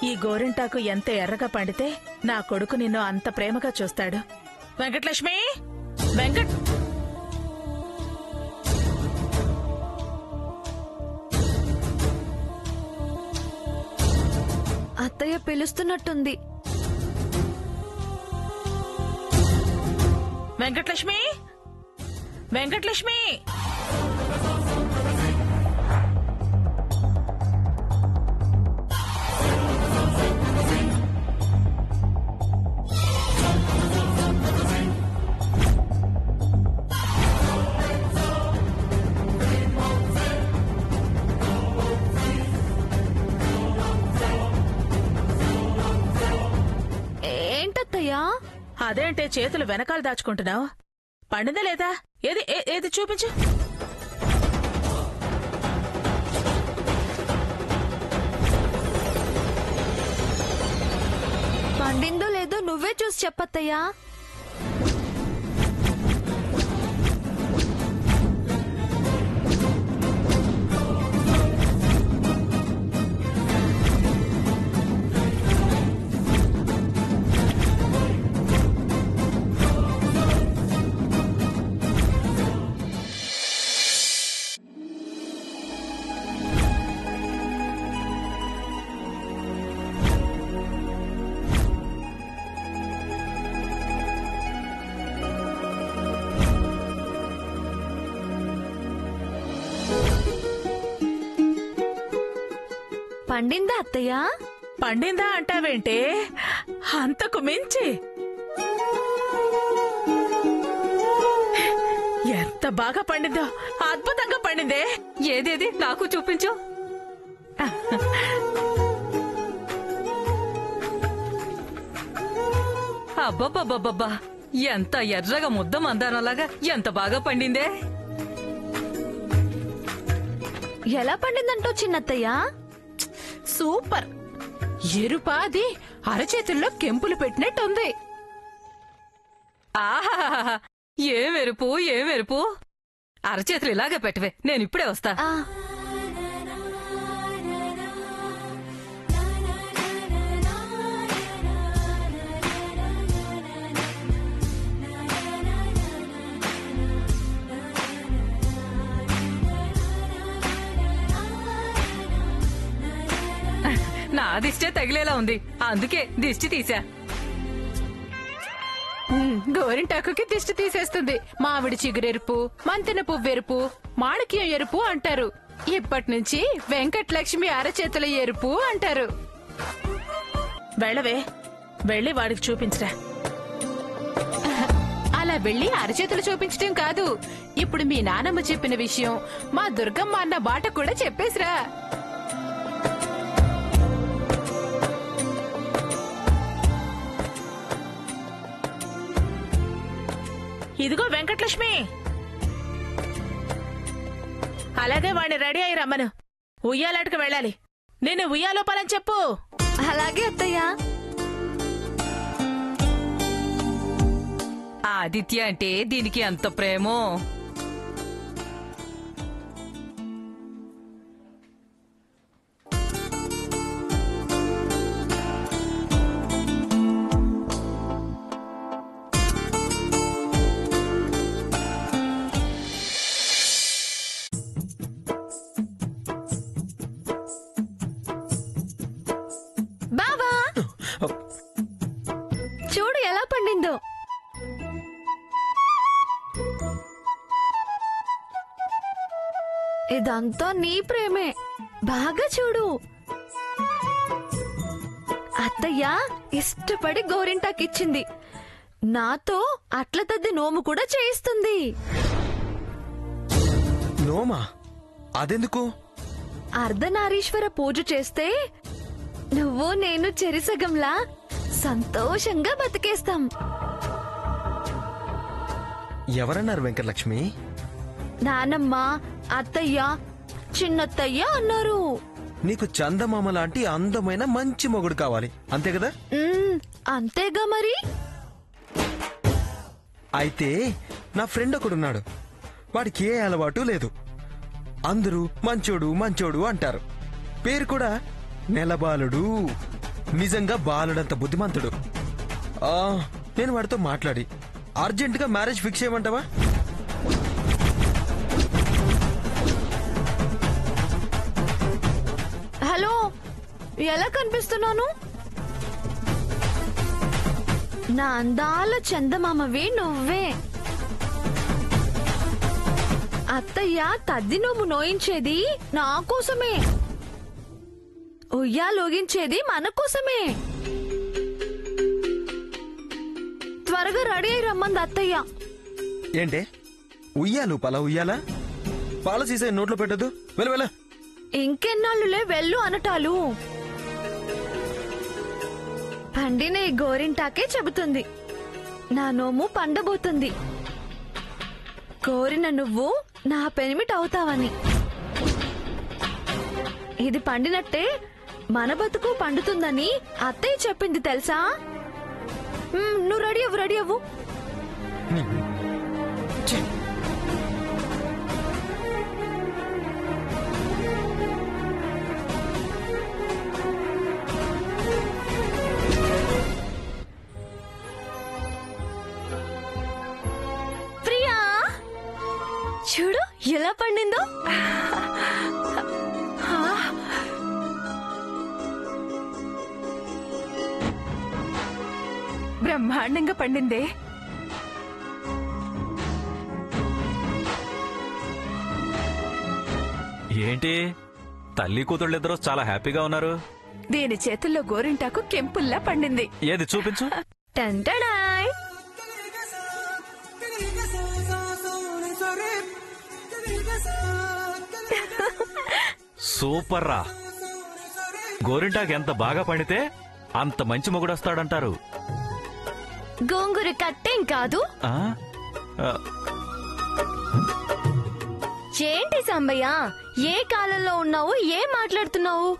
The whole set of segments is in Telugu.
ఈ గోరింటాకు ఎంత ఎర్రగా పండితే నా కొడుకు నిన్ను అంత ప్రేమగా చూస్తాడు. వెంకటలక్ష్మి, వెంకట్ అత్తయ్య పిలుస్తున్నట్టుంది. వెంకటలక్ష్మి, వెంకటలక్ష్మి. ఏంటత్తయ్యా? అదేంటే చేతులు వెనకాల దాచుకుంటున్నావు? పండిందా లేదా? ఏది ఏది చూపించు. పండిందో లేదో నువ్వే చూసి చెప్పత్తయ్యా. పండిందా అత్తయ్యా? పండిందా అంటావేంటే? అంతకు మించి ఎంత బాగా పండిందో! అద్భుతంగా పండిందే. ఏదేది నాకు చూపించు. అబ్బబ్బబ్బబ్బబ్బా, ఎంత ఎర్రగా ముద్ద మందారంలాగా ఎంత బాగా పండిందే. ఎలా పండిందంటో చిన్నత్తయ్యా? సూపర్! ఎరుపాది అరచేతుల్లో కెంపులు పెట్టినట్టుంది. ఆహా, ఏం ఎరుపు ఏం ఎరుపు. అరచేతులు ఇలాగే పెట్టవే, నేనిప్పుడే వస్తా. నా దిష్టే తగిలేలా ఉంది, అందుకే దిష్టి తీసా. గోరింటాకుకి దిష్టి తీసేస్తుంది. మామిడి చిగురెరుపు, మంతెన పువ్వెరుపు, మాణిక్యం ఎరుపు అంటారు. ఇప్పటి నుంచి వెంకటలక్ష్మి అరచేతుల ఎరుపు అంటారు. వెళ్ళవే, వెళ్ళి వాడికి చూపించరా. అలా వెళ్లి అరచేతులు చూపించటం కాదు, ఇప్పుడు మీ నానమ్మ చెప్పిన విషయం మా దుర్గమ్మ అన్న బాట కూడా చెప్పేసిరా. ఇదిగో వెంకటలక్ష్మి, అలాగే వాడిని రెడీ అయి రమ్మను. ఉయ్యాలాటకు వెళ్ళాలి. నేను ఉయ్యాలోపాలని చెప్పు. అలాగే అత్తయ్యా. ఆదిత్య అంటే దీనికి అంత ప్రేమో. బావా, చూడు ఎలా పండిందో. ఇదంతా నీ ప్రేమే. బాగా చూడు. అత్తయ్య ఇష్టపడి గోరింటాకిచ్చింది. నాతో అట్ల తద్ది నోము కూడా చేయిస్తుంది. నోమా? అదెందుకు? అర్ధనారీశ్వర పూజ చేస్తే నువ్వు నేను చెరిసగంలా సంతోషంగా బతికేస్తాం. ఎవరన్నారు వెంకటలక్ష్మి? నానమ్మ, అత్తయ్య, చిన్నత్తయ్య అన్నారు. నీకు చందమామ లాంటి అందమైన మంచి మొగుడు కావాలి, అంతే కదా? అంతేగా మరి. అయితే నా ఫ్రెండ్ ఒకడున్నాడు. వాడికి ఏ అలవాటు లేదు. అందరూ మంచోడు మంచోడు అంటారు. పేరు కూడా నెలబాలుడు. నిజంగా బాలుడంత బుద్ధిమంతుడు. నేను వాడితో మాట్లాడి అర్జెంటుగా మ్యారేజ్ ఫిక్స్ చేయమంటావా? హలో, ఎలా కనిపిస్తున్నాను? నా అందాల చందమామవి నువ్వే. అత్తయ్య తద్ది నువ్వు నోయించేది నా కోసమే, ఉయ్యాలోగించేది మన కోసమే. త్వరగా రెడీ అయి రమ్మంది అత్తయ్య. ఏంటే ఉయ్యాలు పలా ఉయ్యాలా? పాల సీసా నోట్లో పెట్టదు. వెళ్ళ ఇంకెన్నాళ్ళులే వెళ్ళు అనటాలు. పండిన ఈ గోరింటాకే చెబుతుంది నా నోము పండబోతుంది, కోరిన నువ్వు నా పెనిమిటి అవుతావని. ఇది పండినట్టే మన బతుకు పండుతుందని అత్తయ్య చెప్పింది తెలుసా? నువ్వు రెడీ అవ్వు. ప్రియా, చూడు ఎలా పండిందో. బ్రహ్మాండంగా పండిందే. ఏంటి తల్లి కూతుళ్ళిద్దరూ చాలా హ్యాపీగా ఉన్నారు? దీని చేతుల్లో గోరింటాకు కెంపుల్లా పండింది. ఏది చూపించు. టంటడాయ్. సూపర్ రా. గోరింటాకు ఎంత బాగా పండితే అంత మంచి మొగుడొస్తాడంటారు. గోంగూర కట్టేం కాదు. ఆ? ఆ, ఏంటి సాంబయ్య, ఏ కాలంలో ఉన్నావు, ఏం మాట్లాడుతున్నావు?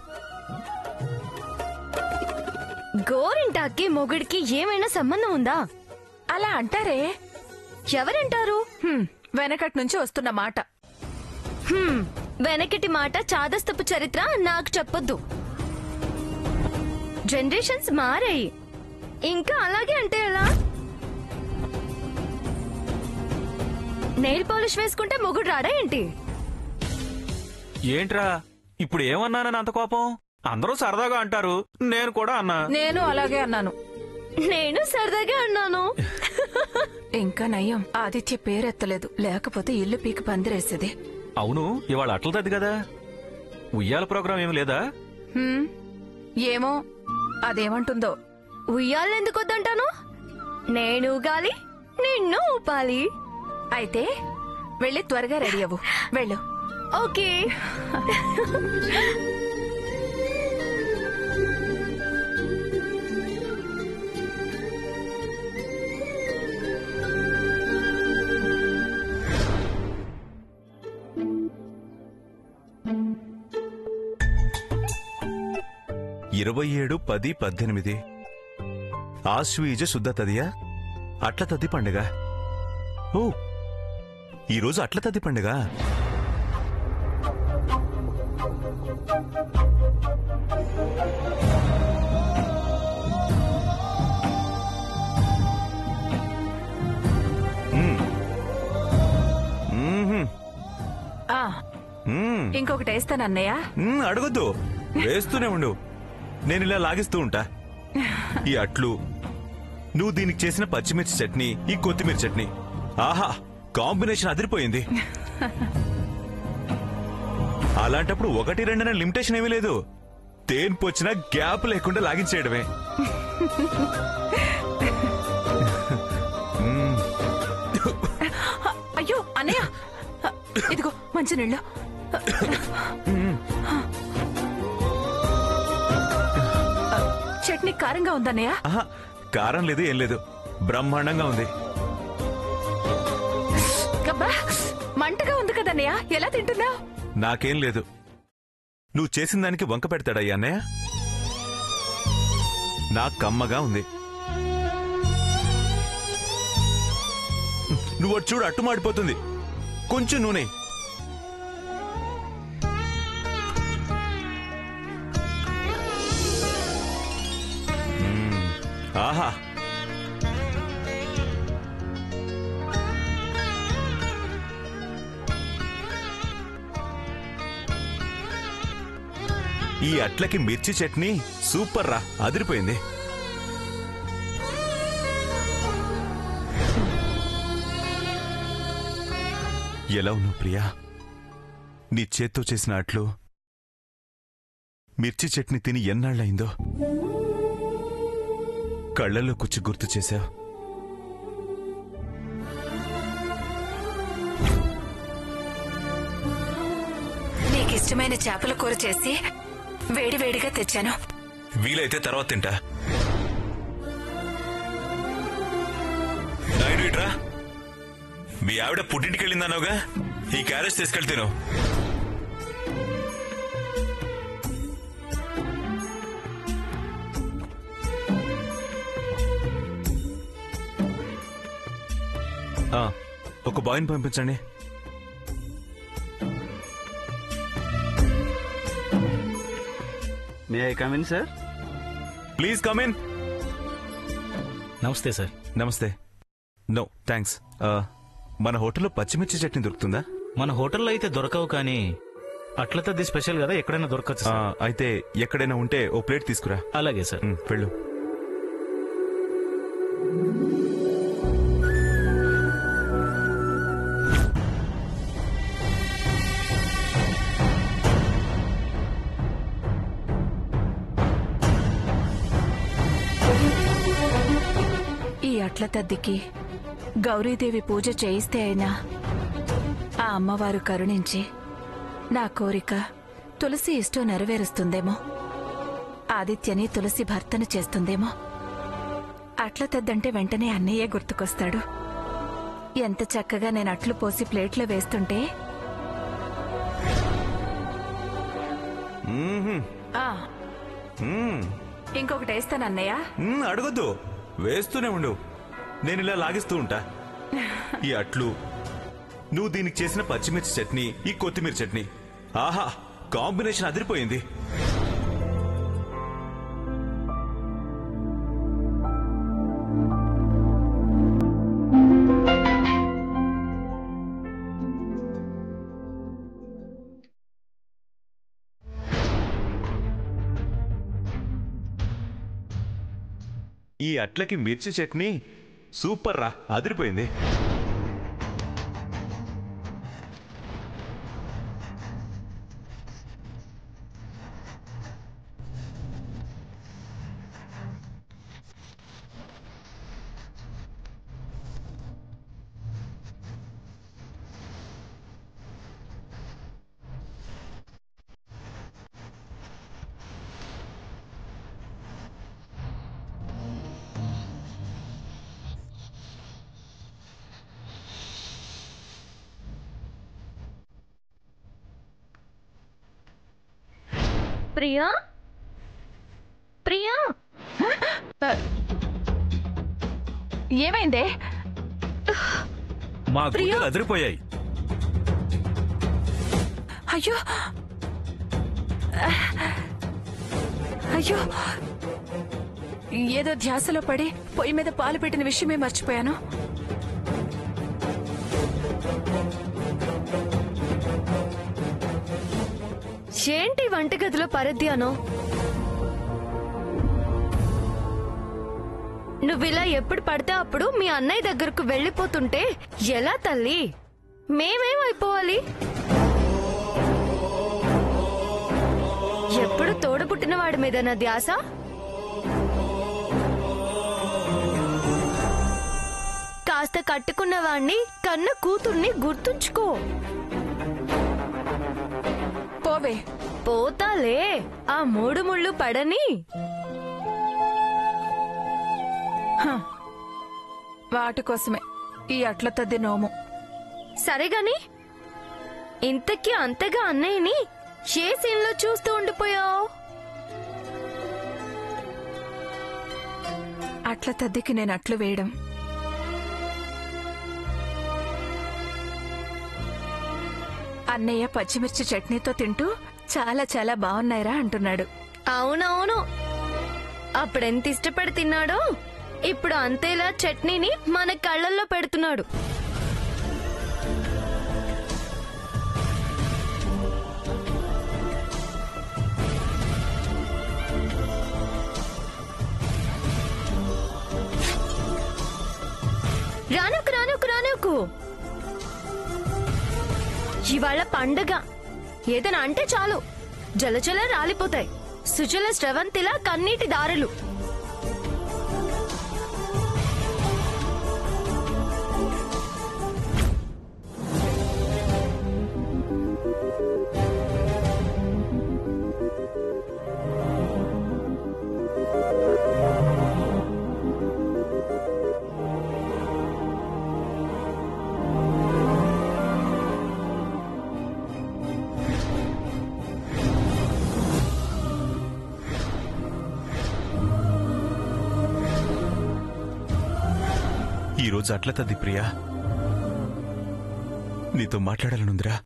గోరింటాకి మొగుడికి ఏమైనా సంబంధం ఉందా? అలా అంటారే. ఎవరంటారు? వెనకటి నుంచి వస్తున్న మాట. వెనకటి మాట, చాదస్తపు చరిత్ర నాకు చెప్పొద్దు. జనరేషన్స్ మారాయి, ఇంకా అలాగే అంటే ఎలా? నెయిల్ పాలిష్ వేసుకుంటే మొగుడు రాడా ఏంటి? ఏంట్రా ఇప్పుడు ఏమన్నానని అంత కోపం? అందరూ సరదాగా అంటారు, నేను కూడా అన్నా. నేను అలాగే అన్నాను. నేను సరదాగా అన్నాను. ఇంకా నయ్యం ఆదిత్య పేరెత్తలేదు, లేకపోతే ఇల్లు పీకి పందిరేసేది. అవును, ఇవాళ అట్లతది కదా, ఉయ్యాల ప్రోగ్రాం ఏమి లేదా? ఏమో అదేమంటుందో. ఉయ్యాలెందుకు వద్దంటాను? నేను ఊగాలి, నిన్ను ఊపాలి. అయితే వెళ్ళి త్వరగా రెడీ అవ్వు. వెళ్ళు. ఓకే. ఇరవై 27-10-18 ఆశ్వీజ శుద్ధ తదియా అట్ల తద్ది పండుగ. ఓ, ఈరోజు అట్ల తద్ది పండుగ. ఇంకొకటి వేస్తానన్నయ్య. అడగొద్దు, వేస్తూనే ఉండు. నేను ఇలా లాగిస్తూ ఉంటా. ఈ అట్లు, నువ్వు దీనికి చేసిన పచ్చిమిర్చి చట్నీ, ఈ కొత్తిమీర చట్నీ, ఆహా కాంబినేషన్ అదిరిపోయింది. అలాంటప్పుడు 1-2 లిమిటేషన్ ఏమీ లేదు. తేన్పు వచ్చినా గ్యాప్ లేకుండా లాగించేయడమే. అయ్యో అన్నయ్య, ఇదిగో మంచి నీళ్ళు. చట్నీ కారంగా ఉందన్నయ్య? ఆహా, కారం లేదు, ఏం లేదు, బ్రహ్మాండంగా ఉంది. గబ్బా, మంటగా ఉంది కదన్నయ్య, ఎలా తింటున్నావు? నాకేం లేదు, నువ్వు చేసిన దానికి వంక పెడతాడయ్యా అన్నయ్య. నా కమ్మగా ఉంది. నువ్వు చూడు, అట్టు మాడిపోతుంది. కొంచెం నూనె. ఆహా ఈ అట్లకి మిర్చి చట్నీ సూపర్ రా, అదిరిపోయింది. ఎలా ఉన్నావు ప్రియా? నీ చేత్తో చేసిన అట్లు మిర్చి చట్నీ తిని ఎన్నాళ్ళయిందో. కళ్ళల్లో కుచ్చి గుర్తు చేశావు. నీకిష్టమైన చేపల కూర చేసి వేడివేడిగా తెచ్చాను. వీలైతే తర్వాత తింటా. నాయుడు ఇట్రా. మీ ఆవిడ పుట్టింటికి వెళ్ళిందన్నావుగా, ఈ క్యారెట్ తీసుకెళ్లి తిను. ఒక బాయ్ని పంపించండి. May I come in sir? Please come in. నమస్తే సార్. నమస్తే. No thanks. మన హోటల్లో పచ్చిమిర్చి చట్నీ దొరుకుతుందా? మన హోటల్లో అయితే దొరకవు, కానీ అట్ల తద్ది స్పెషల్ కదా, ఎక్కడైనా దొరకచ్చు. అయితే ఎక్కడైనా ఉంటే ఓ ప్లేట్ తీసుకురా. అలాగే సార్. వెళ్ళు. ఈ అట్ల తద్దికి గౌరీదేవి పూజ చేయిస్తే అయినా ఆ అమ్మవారు కరుణించి నా కోరిక తులసి ఇష్టం నెరవేరుస్తుందేమో. ఆదిత్యని తులసి భర్తను చేస్తుందేమో. అట్ల తద్దంటే వెంటనే అన్నయ్యే గుర్తుకొస్తాడు. ఎంత చక్కగా నేను అట్లు పోసి ప్లేట్లో వేస్తుంటే ఇంకొకటి వేస్తాను అన్నయ్య. అడగొద్దు, వేస్తూనే ఉండు. నేను ఇలా లాగిస్తూ ఉంటా. ఈ అట్లు, నువ్వు దీనికి చేసిన పచ్చిమిర్చి చట్నీ, ఈ కొత్తిమీర చట్నీ, ఆహా కాంబినేషన్ అదిరిపోయింది. ఈ అట్లకి మిర్చి చట్నీ సూపర్ రా, అదిరిపోయింది. ప్రియా, ప్రియా, ఏమైందే? మా గుడ్డలు అదిరిపోయాయి. అయ్యో అయ్యో, ఏదో ధ్యాసలో పడి పొయ్యి మీద పాలు పెట్టిన విషయమే మర్చిపోయాను. ఏంటి వంటగదిలో పరధ్యానం? నువ్విలా ఎప్పుడు పడితే అప్పుడు మీ అన్నయ్య దగ్గరకు వెళ్ళిపోతుంటే ఎలా తల్లి? మేమేమైపోవాలి? ఎప్పుడు తోడబుట్టిన వాడి మీద నా ధ్యాస? కాస్త కట్టుకున్న వాణ్ణి, కన్న కూతుర్ని గుర్తుంచుకో. పోవే. పోతాలే, ఆ మూడు ముళ్ళు పడని. వాటి కోసమే ఈ అట్ల తద్ది నోము. సరేగాని, ఇంతకీ అంతగా అన్నయ్యని ఏ సీన్లో చూస్తూ ఉండిపోయావు? అట్ల తద్దికి నేను అట్లు వేయడం, అన్నయ్య పచ్చిమిర్చి చట్నీతో తింటూ చాలా చాలా బాగున్నాయిరా అంటున్నాడు. అవునవును, అప్పుడెంత ఇష్టపడి తిన్నాడో ఇప్పుడు అంతేలా చట్నీని మన కళ్ళల్లో పెడుతున్నాడు. రానుకు రానుకు రానుకు ఇవాళ పండగ. ఏదైనా అంటే చాలు జలజల రాలిపోతాయి. సుజల స్రవంతిలా కన్నీటి దారులు. ఈ రోజు అట్ల తద్ది ప్రియా, నీతో మాట్లాడాలనుందిరా.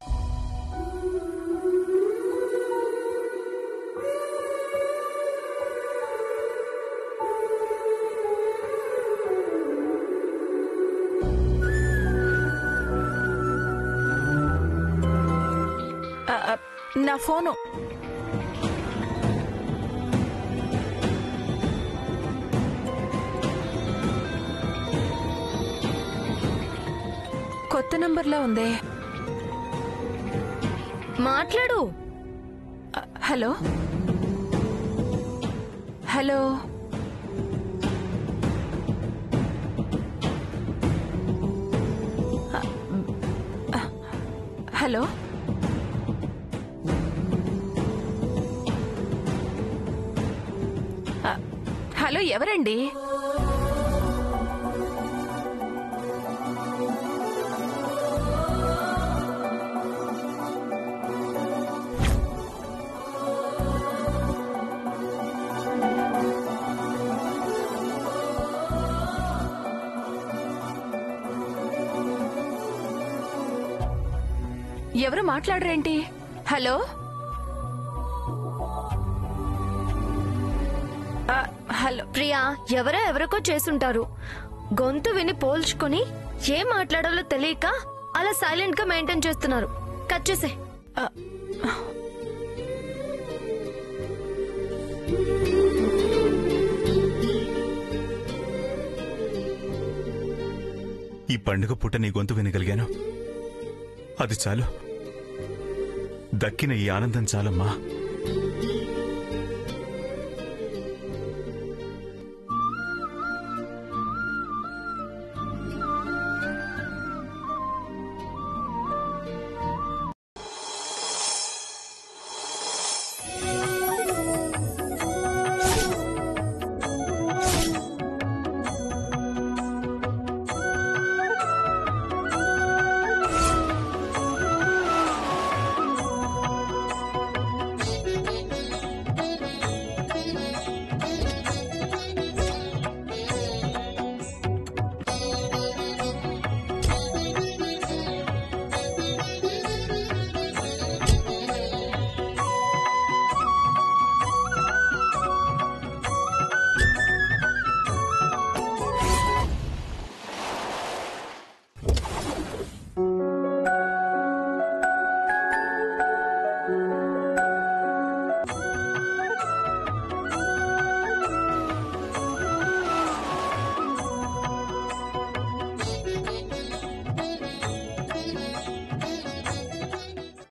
నా ఫోను. కొత్త నంబర్లా ఉందే. మాట్లాడు. హలో హలో హలో హలో ఎవరండి? ఎవరు మాట్లాడరేంటి? హలో హలో ప్రియా, ఎవరికో చేసుంటారు. గొంతు విని పోల్చుకొని ఏం మాట్లాడాలో తెలియక అలా సైలెంట్ గా మెయింటైన్ చేస్తున్నారు. కట్ చేసే. ఈ పండుగ పూట నీ గొంతు వినగలిగాను, అది చాలు. దక్కిన ఈ ఆనందం చాలమ్మా.